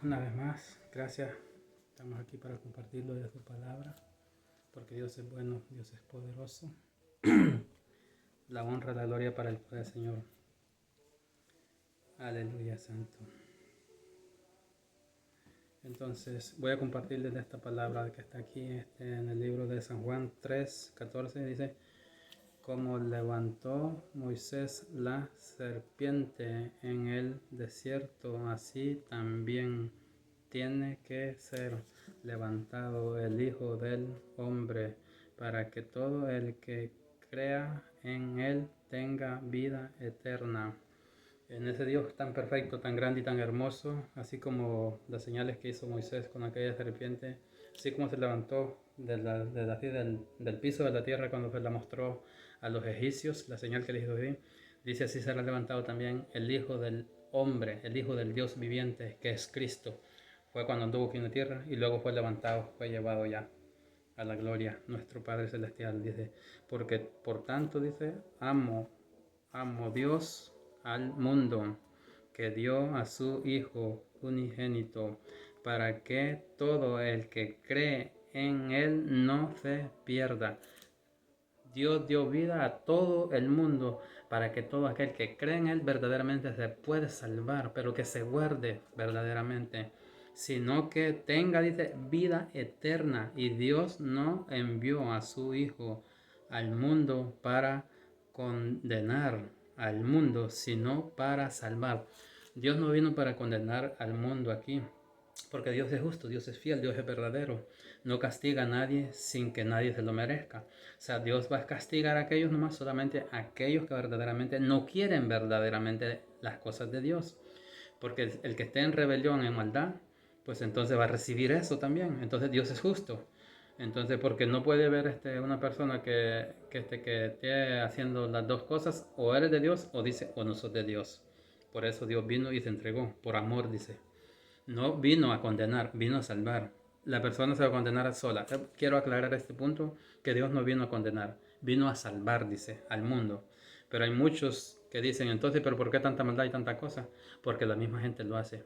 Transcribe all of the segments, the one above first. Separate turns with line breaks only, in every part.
Una vez más, gracias. Estamos aquí para compartirlo de su palabra, porque Dios es bueno, Dios es poderoso. La honra, la gloria para el poder del Señor. Aleluya, santo. Entonces, voy a compartirles de esta palabra que está aquí en el libro de San Juan 3:14. Dice, como levantó Moisés la serpiente en el desierto, así también tiene que ser levantado el Hijo del Hombre, para que todo el que crea en él tenga vida eterna. En ese Dios tan perfecto, tan grande y tan hermoso, así como las señales que hizo Moisés con aquella serpiente, así como se levantó del piso de la tierra cuando se la mostró a los egipcios, la señal que les hizo ahí, dice así será levantado también el Hijo del Hombre, el Hijo del Dios viviente, que es Cristo. Fue cuando anduvo aquí en la tierra y luego fue levantado, fue llevado ya a la gloria, nuestro Padre Celestial. Dice, porque por tanto, dice, amo Dios al mundo, que dio a su Hijo unigénito, para que todo el que cree en él no se pierda. Dios dio vida a todo el mundo para que todo aquel que cree en él verdaderamente se puede salvar, pero que se guarde verdaderamente, sino que tenga, dice, vida eterna. Y Dios no envió a su Hijo al mundo para condenar al mundo, sino para salvar. Dios no vino para condenar al mundo aquí, porque Dios es justo, Dios es fiel, Dios es verdadero. No castiga a nadie sin que nadie se lo merezca. O sea, Dios va a castigar a aquellos nomás, solamente a aquellos que verdaderamente no quieren verdaderamente las cosas de Dios. Porque el que esté en rebelión, en maldad, pues entonces va a recibir eso también. Entonces Dios es justo. Entonces, porque no puede haber una persona que esté haciendo las dos cosas, o eres de Dios o dice, o no sos de Dios. Por eso Dios vino y se entregó, por amor, dice. No vino a condenar, vino a salvar. La persona se va a condenar sola. Quiero aclarar este punto, que Dios no vino a condenar, vino a salvar, dice, al mundo. Pero hay muchos que dicen, entonces, ¿pero por qué tanta maldad y tanta cosa? Porque la misma gente lo hace.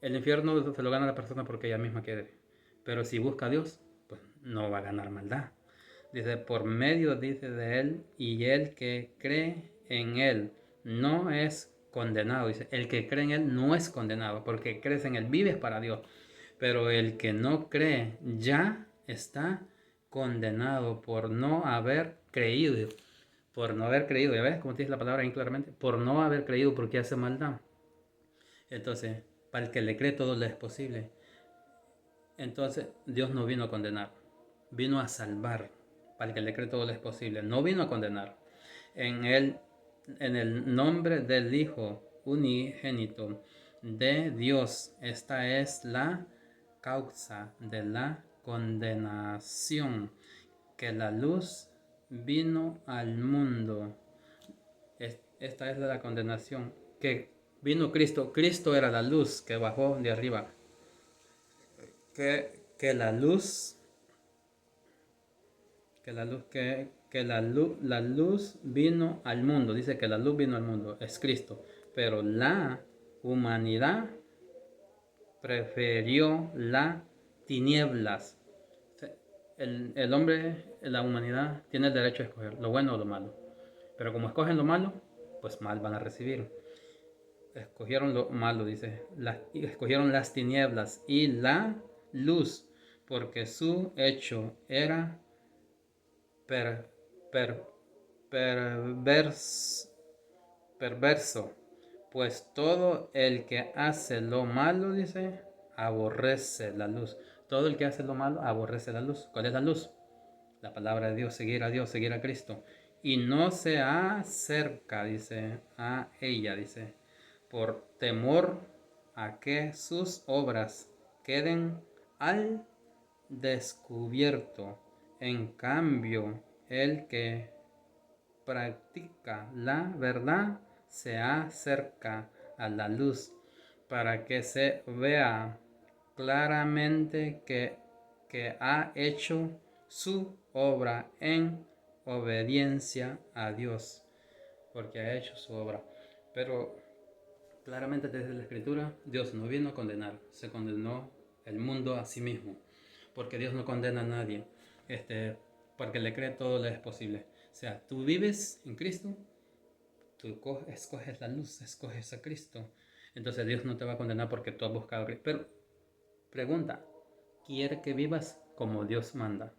El infierno se lo gana la persona porque ella misma quiere. Pero si busca a Dios, pues no va a ganar maldad. Dice, por medio, dice, de él, y el que cree en él no es condenado. Dice, el que cree en él no es condenado, porque crees en él, vives para Dios. Pero el que no cree ya está condenado por no haber creído. Por no haber creído, ¿ya ves? Como te dice la palabra ahí claramente, por no haber creído porque hace maldad. Entonces, para el que le cree todo le es posible. Entonces, Dios no vino a condenar, vino a salvar. Para el que le cree todo le es posible. No vino a condenar. En el nombre del Hijo unigénito de Dios, esta es la causa de la condenación, que la luz vino al mundo. Esta es la condenación, que vino Cristo. Cristo era la luz que bajó de arriba. Que la luz, la luz vino al mundo. Dice que la luz vino al mundo, es Cristo. Pero la humanidad prefirió las tinieblas. El hombre, la humanidad, tiene el derecho a escoger lo bueno o lo malo. Pero como escogen lo malo, pues mal van a recibir. Escogieron lo malo, dice. Escogieron las tinieblas y la luz, porque su hecho era per, per, perverso. Pues todo el que hace lo malo, dice, aborrece la luz. Todo el que hace lo malo aborrece la luz. ¿Cuál es la luz? La palabra de Dios, seguir a Dios, seguir a Cristo. Y no se acerca, dice, a ella, dice, por temor a que sus obras queden al descubierto. En cambio, el que practica la verdad se acerca a la luz, para que se vea claramente que ha hecho su obra en obediencia a Dios, porque ha hecho su obra. Pero Claramente desde la Escritura, Dios no vino a condenar, se condenó el mundo a sí mismo, porque Dios no condena a nadie, porque le cree todo le es posible. O sea, tú vives en Cristo, tú escoges la luz, escoges a Cristo, entonces Dios no te va a condenar porque tú has buscado a Cristo. Pero pregunta, ¿quiere que vivas como Dios manda?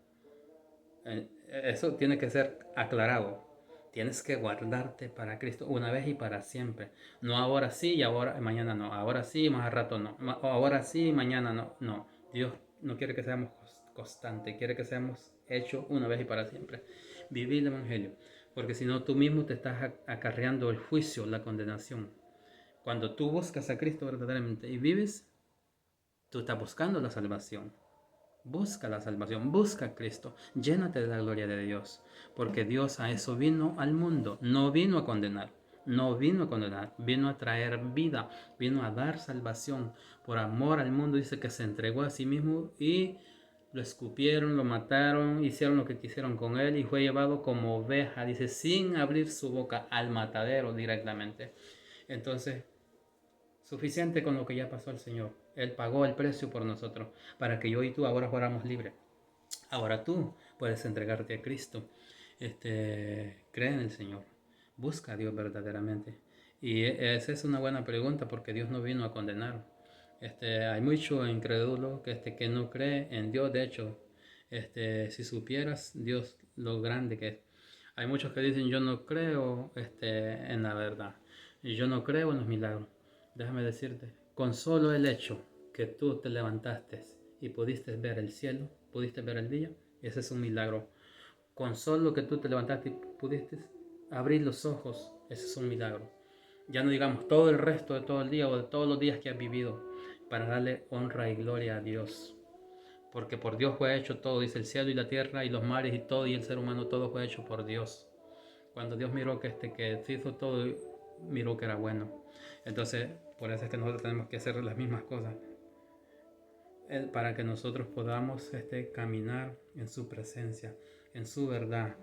Eso tiene que ser aclarado. Tienes que guardarte para Cristo una vez y para siempre. No ahora sí y ahora mañana no. Ahora sí y más al rato no. Ahora sí y mañana no. No. Dios no quiere que seamos constantes. Quiere que seamos hechos una vez y para siempre. Vivir el Evangelio. Porque si no, tú mismo te estás acarreando el juicio, la condenación. Cuando tú buscas a Cristo verdaderamente y vives, tú estás buscando la salvación. Busca la salvación, busca a Cristo, llénate de la gloria de Dios, porque Dios a eso vino al mundo, no vino a condenar, no vino a condenar, vino a traer vida, vino a dar salvación. Por amor al mundo dice que se entregó a sí mismo y lo escupieron, lo mataron, hicieron lo que quisieron con él y fue llevado como oveja, dice, sin abrir su boca al matadero directamente. Entonces, suficiente con lo que ya pasó el Señor. Él pagó el precio por nosotros para que yo y tú ahora fuéramos libres. Ahora tú puedes entregarte a Cristo. Cree en el Señor. Busca a Dios verdaderamente. Y esa es una buena pregunta porque Dios no vino a condenar. Hay mucho incrédulo que no cree en Dios. De hecho, si supieras Dios lo grande que es. Hay muchos que dicen yo no creo en la verdad. Y yo no creo en los milagros. Déjame decirte, con solo el hecho que tú te levantaste y pudiste ver el cielo, pudiste ver el día, ese es un milagro. Con solo que tú te levantaste y pudiste abrir los ojos, ese es un milagro. Ya no digamos todo el resto de todo el día o de todos los días que has vivido, para darle honra y gloria a Dios. Porque por Dios fue hecho todo, dice el cielo y la tierra y los mares y todo, y el ser humano, todo fue hecho por Dios. Cuando Dios miró que se hizo todo, miró que era bueno. Entonces, por eso es que nosotros tenemos que hacer las mismas cosas para que nosotros podamos caminar en su presencia, en su verdad,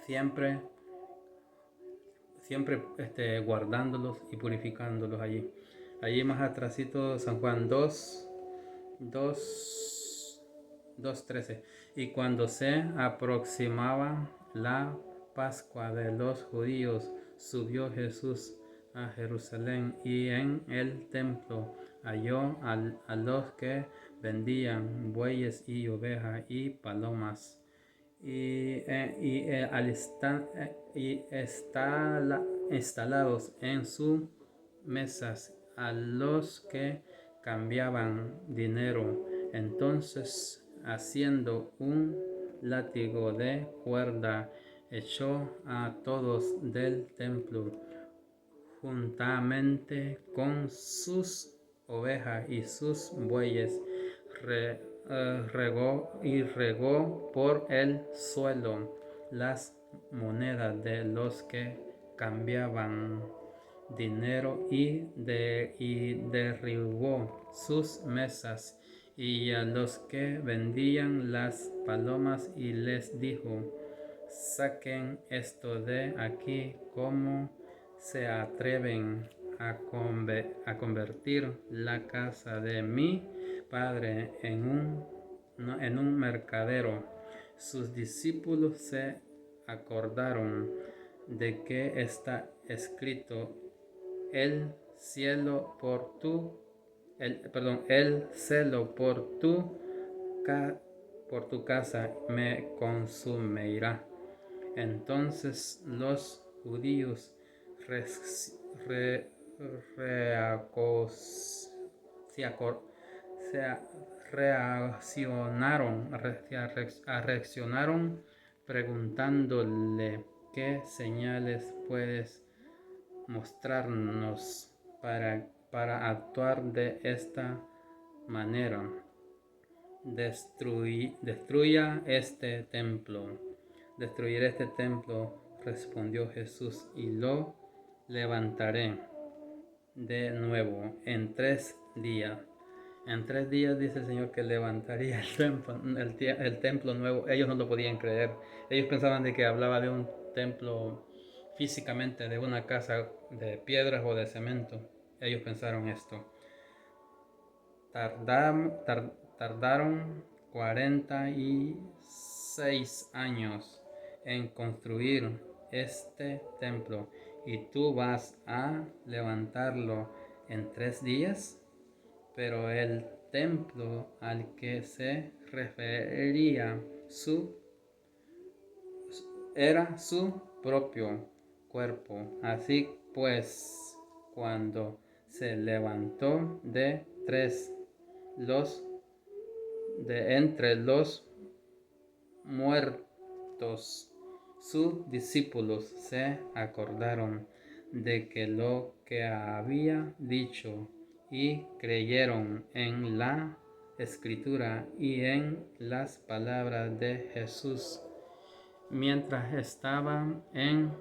siempre, siempre guardándolos y purificándolos allí. Allí más atrásito San Juan 2:13. Y cuando se aproximaba la Pascua de los judíos, subió Jesús a Jerusalén y en el templo halló a los que vendían bueyes y ovejas y palomas instalados en sus mesas a los que cambiaban dinero. Entonces, haciendo un látigo de cuerda, echó a todos del templo juntamente con sus ovejas y sus bueyes, regó por el suelo las monedas de los que cambiaban dinero y derribó sus mesas y a los que vendían las palomas y les dijo: saquen esto de aquí. ¿Cómo se atreven a convertir la casa de mi padre en un mercadero? Sus discípulos se acordaron de que está escrito: el celo por tu casa me consumirá. Entonces los judíos reaccionaron preguntándole: ¿qué señales puedes mostrarnos para actuar de esta manera? Destruya este templo. Destruiré este templo, respondió Jesús, y lo levantaré de nuevo en 3 días. En 3 días dice el Señor que levantaría el templo nuevo. Ellos no lo podían creer. Ellos pensaban de que hablaba de un templo físicamente de una casa de piedras o de cemento. Ellos pensaron esto. Tardaron 46 años en construir este templo y tú vas a levantarlo en 3 días. Pero el templo al que se refería era su propio cuerpo. Así pues, cuando se levantó de entre los muertos, sus discípulos se acordaron de que lo que había dicho y creyeron en la escritura y en las palabras de Jesús mientras estaba en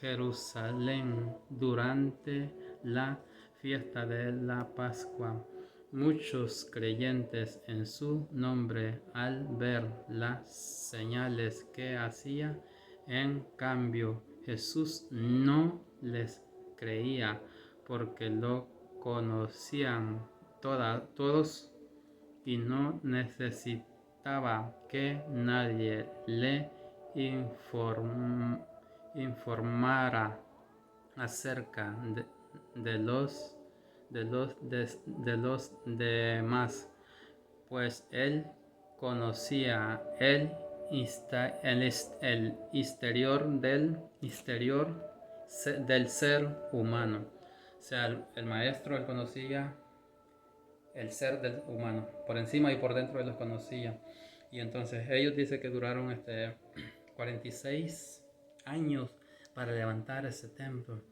Jerusalén durante la fiesta de la Pascua. Muchos creyentes en su nombre al ver las señales que hacía. En cambio, Jesús no les creía porque lo conocían todos y no necesitaba que nadie le informara acerca de los demás, pues él conocía el exterior del ser humano. O sea, el maestro él conocía el ser del humano, por encima y por dentro él los conocía. Y entonces ellos dicen que duraron 46 años para levantar ese templo.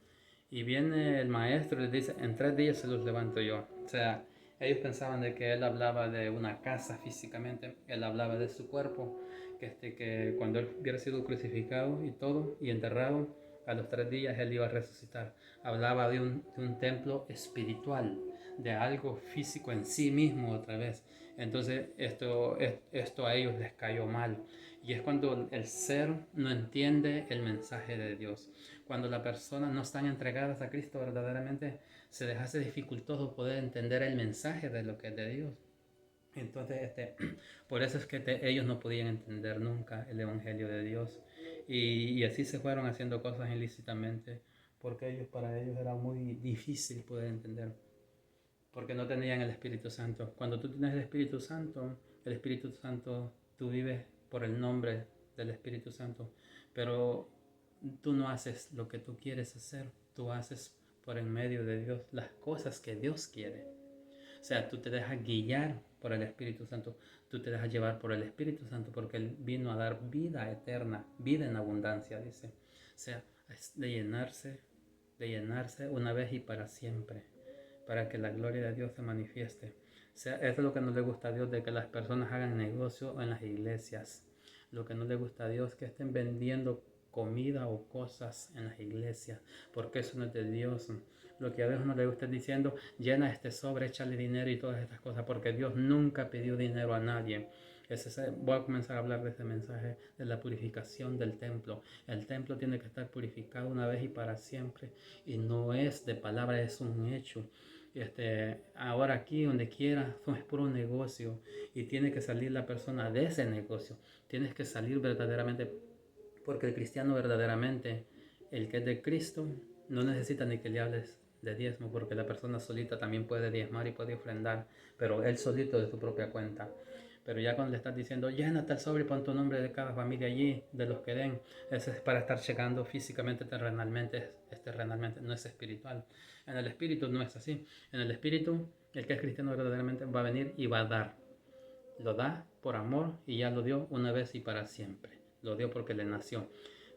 Y viene el maestro y les dice, en 3 días se los levanto yo. O sea, ellos pensaban de que él hablaba de una casa físicamente, él hablaba de su cuerpo, que cuando él hubiera sido crucificado y todo, y enterrado, a los 3 días él iba a resucitar. Hablaba de un templo espiritual, de algo físico en sí mismo otra vez. Entonces esto a ellos les cayó mal. Y es cuando el ser no entiende el mensaje de Dios. Cuando las personas no están entregadas a Cristo verdaderamente, se les hace dificultoso poder entender el mensaje de lo que es de Dios. Entonces, por eso es que ellos no podían entender nunca el Evangelio de Dios. Y así se fueron haciendo cosas ilícitamente, porque para ellos era muy difícil poder entender, porque no tenían el Espíritu Santo. Cuando tú tienes el Espíritu Santo, tú vives por el nombre del Espíritu Santo, pero tú no haces lo que tú quieres hacer, tú haces por el medio de Dios las cosas que Dios quiere. O sea, tú te dejas guiar por el Espíritu Santo, tú te dejas llevar por el Espíritu Santo, porque Él vino a dar vida eterna, vida en abundancia, dice. O sea, es de llenarse una vez y para siempre, para que la gloria de Dios se manifieste. O sea, eso es lo que no le gusta a Dios, de que las personas hagan negocio en las iglesias. Lo que no le gusta a Dios es que estén vendiendo comida o cosas en las iglesias, porque eso no es de Dios. Lo que a Dios no le gusta es diciendo, llena este sobre, échale dinero y todas estas cosas, porque Dios nunca pidió dinero a nadie. Voy a comenzar a hablar de este mensaje de la purificación del templo. El templo tiene que estar purificado una vez y para siempre, y no es de palabra, es un hecho. Ahora aquí donde quiera es puro negocio, y tiene que salir la persona de ese negocio. Tienes que salir verdaderamente, porque el cristiano verdaderamente, el que es de Cristo, no necesita ni que le hables de diezmo, porque la persona solita también puede diezmar y puede ofrendar, pero él solito de su propia cuenta. Pero ya cuando le estás diciendo, llénate el sobre y pon tu nombre de cada familia allí, de los que den, eso es para estar checando físicamente, terrenalmente, no es espiritual. En el espíritu no es así. En el espíritu, el que es cristiano verdaderamente va a venir y va a dar. Lo da por amor y ya lo dio una vez y para siempre. Lo dio porque le nació.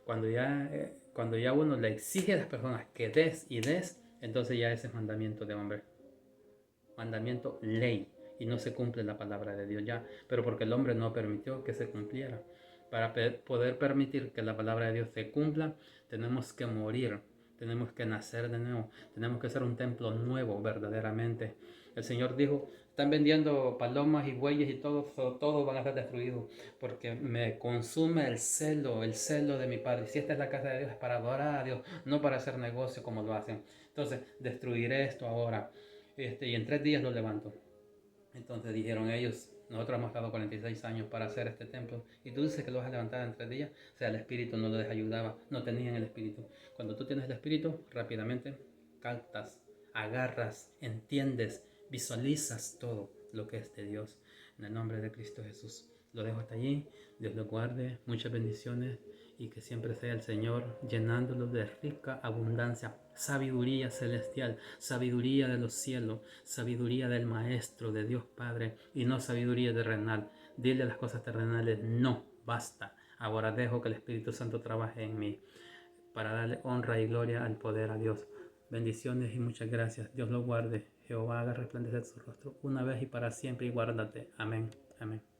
Cuando ya uno le exige a las personas que des y des, entonces ya ese es mandamiento de hombre. Mandamiento, ley. Y no se cumple la palabra de Dios ya. Pero porque el hombre no permitió que se cumpliera. Para poder permitir que la palabra de Dios se cumpla, tenemos que morir. tenemos que nacer de nuevo, tenemos que ser un templo nuevo verdaderamente. El Señor dijo, están vendiendo palomas y bueyes y todo van a ser destruidos, porque me consume el celo de mi Padre. Si esta es la casa de Dios, es para adorar a Dios, no para hacer negocio como lo hacen. Entonces, destruiré esto ahora, y en 3 días lo levanto. Entonces dijeron ellos, nosotros hemos estado 46 años para hacer este templo y tú dices que lo vas a levantar en 3 días. O sea, el Espíritu no les ayudaba, no tenían el Espíritu. Cuando tú tienes el Espíritu, rápidamente captas, agarras, entiendes, visualizas todo lo que es de Dios. En el nombre de Cristo Jesús. Lo dejo hasta allí. Dios lo guarde. Muchas bendiciones. Y que siempre sea el Señor llenándolo de rica abundancia, sabiduría celestial, sabiduría de los cielos, sabiduría del Maestro, de Dios Padre, y no sabiduría terrenal. Dile a las cosas terrenales, no, basta. Ahora dejo que el Espíritu Santo trabaje en mí para darle honra y gloria al poder a Dios. Bendiciones y muchas gracias. Dios lo guarde. Jehová haga resplandecer su rostro una vez y para siempre y guárdate. Amén. Amén.